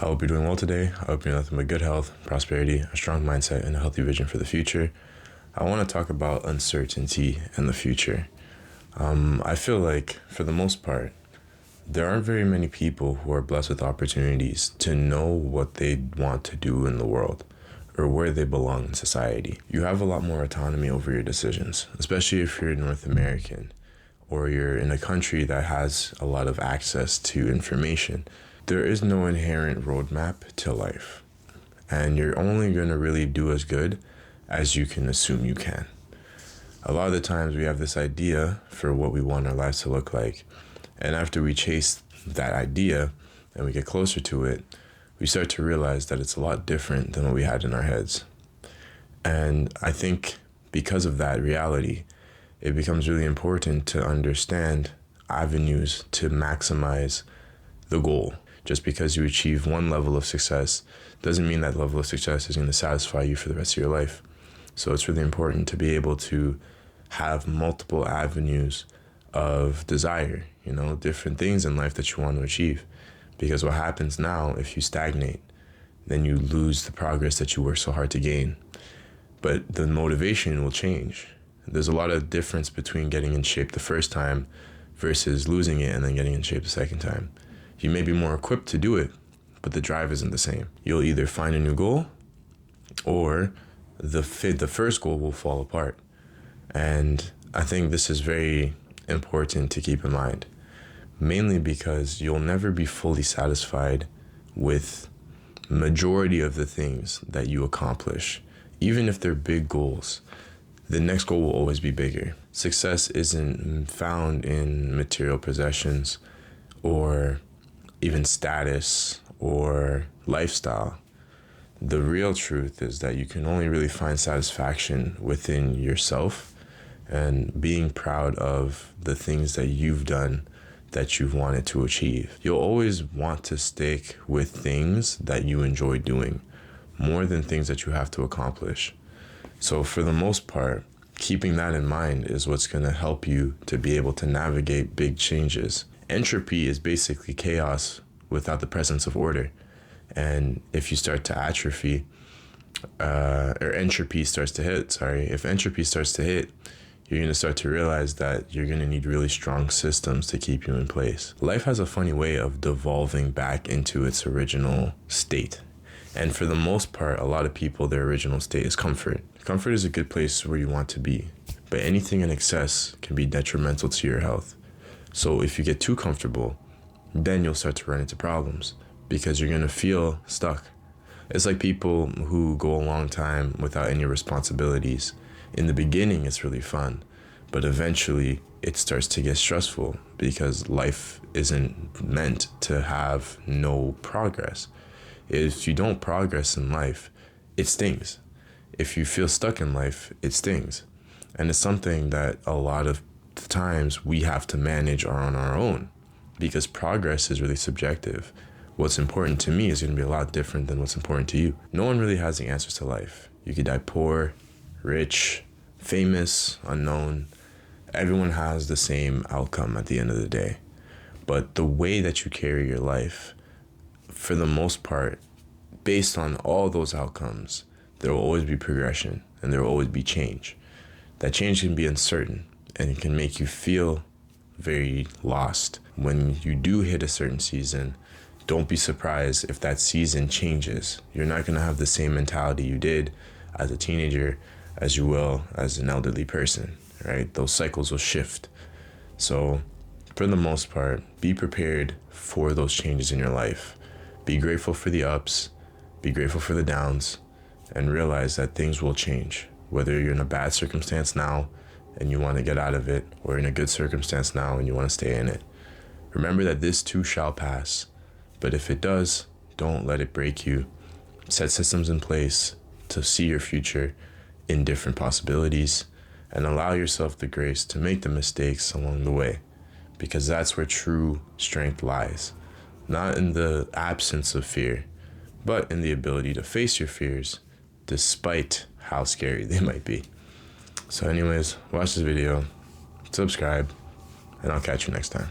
I hope you're doing well today. I hope you're nothing but good health, prosperity, a strong mindset, and a healthy vision for the future. I want to talk about uncertainty and the future. I feel like, for the most part, there aren't very many people who are blessed with opportunities to know what they want to do in the world or where they belong in society. You have a lot more autonomy over your decisions, especially if you're North American or you're in a country that has a lot of access to information. There is no inherent roadmap to life, and you're only going to really do as good as you can assume you can. A lot of the times we have this idea for what we want our lives to look like, and after we chase that idea and we get closer to it, we start to realize that it's a lot different than what we had in our heads. And I think because of that reality, it becomes really important to understand avenues to maximize the goal. Just because you achieve one level of success doesn't mean that level of success is going to satisfy you for the rest of your life. So it's really important to be able to have multiple avenues of desire, different things in life that you want to achieve. Because what happens now, if you stagnate, then you lose the progress that you worked so hard to gain. But the motivation will change. There's a lot of difference between getting in shape the first time versus losing it and then getting in shape the second time. You may be more equipped to do it, but the drive isn't the same. You'll either find a new goal or the first goal will fall apart. And I think this is very important to keep in mind, mainly because you'll never be fully satisfied with majority of the things that you accomplish. Even if they're big goals, the next goal will always be bigger. Success isn't found in material possessions or even status or lifestyle. The real truth is that you can only really find satisfaction within yourself and being proud of the things that you've done that you've wanted to achieve. You'll always want to stick with things that you enjoy doing more than things that you have to accomplish. So for the most part, keeping that in mind is what's going to help you to be able to navigate big changes. Entropy is basically chaos without the presence of order. And if you start to atrophy, or entropy starts to hit, if entropy starts to hit, you're going to start to realize that you're going to need really strong systems to keep you in place. Life has a funny way of devolving back into its original state. And for the most part, a lot of people, their original state is comfort. Comfort is a good place where you want to be, but anything in excess can be detrimental to your health. So if you get too comfortable, then you'll start to run into problems because you're going to feel stuck. It's like people who go a long time without any responsibilities. In the beginning, it's really fun, but eventually it starts to get stressful because life isn't meant to have no progress. If you don't progress in life, it stings. If you feel stuck in life, it stings. And it's something that a lot of the times we have to manage on our own because progress is really subjective. What's important to me is going to be a lot different than what's important to you. No one really has the answers to life. You could die poor, rich, famous, unknown. Everyone has the same outcome at the end of the day. But the way that you carry your life, for the most part, based on all those outcomes, there will always be progression and there will always be change. That change can be uncertain and it can make you feel very lost. When you do hit a certain season, don't be surprised if that season changes. You're not going to have the same mentality you did as a teenager as you will as an elderly person, right? Those cycles will shift. So for the most part, be prepared for those changes in your life. Be grateful for the ups, be grateful for the downs, and realize that things will change. Whether you're in a bad circumstance now and you want to get out of it, or in a good circumstance now and you want to stay in it. Remember that this too shall pass, but if it does, don't let it break you. Set systems in place to see your future in different possibilities and allow yourself the grace to make the mistakes along the way, because that's where true strength lies. Not in the absence of fear, but in the ability to face your fears despite how scary they might be. So anyways, watch this video, subscribe, and I'll catch you next time.